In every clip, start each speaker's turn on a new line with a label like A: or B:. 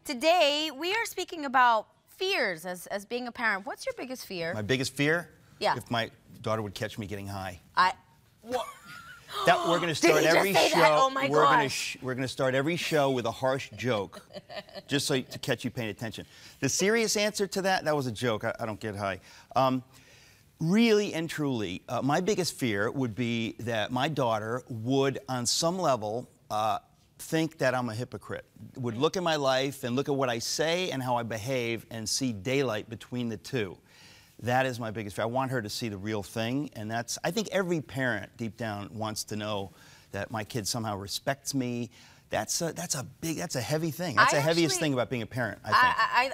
A: Today, we are speaking about fears as being a parent. What's your biggest fear?
B: My biggest fear?
A: Yeah.
B: If my daughter would catch me getting high.
A: What?
B: That we're going to start every show.
A: Oh my gosh.
B: We're going to start every show with a harsh joke, just so to catch you paying attention. The serious answer to that was a joke. I don't get high. Really and truly, my biggest fear would be that my daughter would, on some level, think that I'm a hypocrite. Would look at my life and look at what I say and how I behave and see daylight between the two. That is my biggest fear. I want her to see the real thing, and that's, I think every parent deep down wants to know that my kid somehow respects me. That's a heavy thing. That's the heaviest thing about being a parent, I think.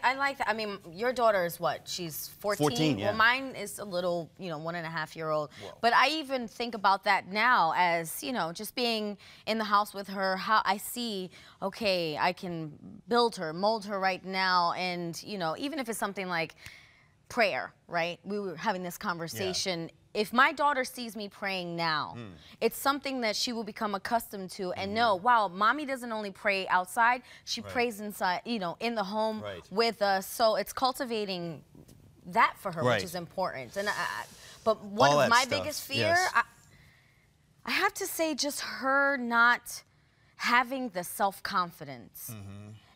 A: I like that. I mean, your daughter is what? She's 14?
B: 14, yeah.
A: Well, mine is a little, 1.5-year-old.
B: Whoa.
A: But I even think about that now as, just being in the house with her, how I see, okay, I can build her, mold her right now. And, even if it's something like prayer, right? We were having this conversation. Yeah. If my daughter sees me praying now, it's something that she will become accustomed to and know, wow, mommy doesn't only pray outside, she prays inside, in the home with us. So it's cultivating that for her, which is important. And but one of my biggest fear, I have to say, just her not having the self-confidence.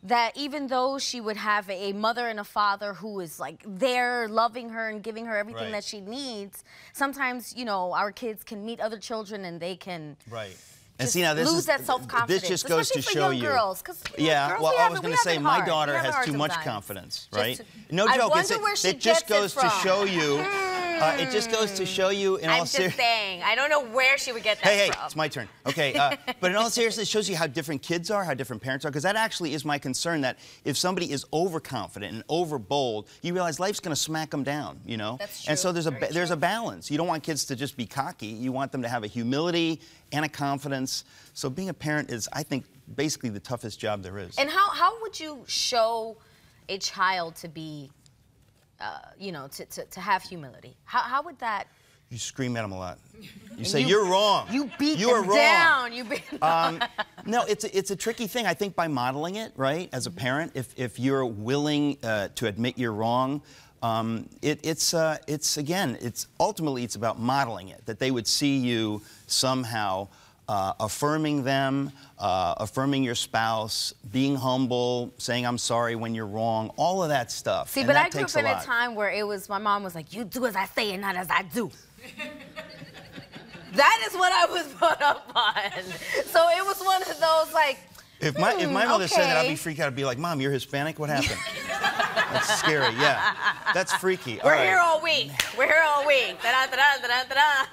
A: That even though she would have a mother and a father who is like there loving her and giving her everything that she needs, sometimes, our kids can meet other children and they can
B: and see, now
A: lose that self-confidence.
B: This just goes to show you.
A: Girls,
B: yeah, well, I was going to say my daughter has too much confidence, right? No joke. It just goes to show you. It just goes to show you in all seriousness.
A: I'm just saying, I don't know where she would get that from.
B: Hey, it's my turn. Okay, but in all seriousness, it shows you how different kids are, how different parents are, because that actually is my concern, that if somebody is overconfident and overbold, you realize life's going to smack them down,
A: That's true.
B: And so there's a balance. You don't want kids to just be cocky. You want them to have a humility and a confidence. So being a parent is, I think, basically the toughest job there is.
A: And how would you show a child to be to have humility? How would that?
B: You scream at them a lot. You say, you're wrong.
A: You beat them down. You beat
B: No, it's a tricky thing. I think by modeling it, right, as a parent, if you're willing to admit you're wrong, ultimately it's about modeling it, that they would see you somehow affirming them, affirming your spouse, being humble, saying I'm sorry when you're wrong, all of that stuff.
A: See, but I grew up in a time where my mom was like, you do as I say and not as I do. That is what I was brought up on. So it was one of those like,
B: if my mother said that, I'd be freaked out. I'd be like, Mom, you're Hispanic? What happened? That's scary, yeah. That's freaky.
A: We're here all week. We're here all week. Da-da-da-da-da-da-da.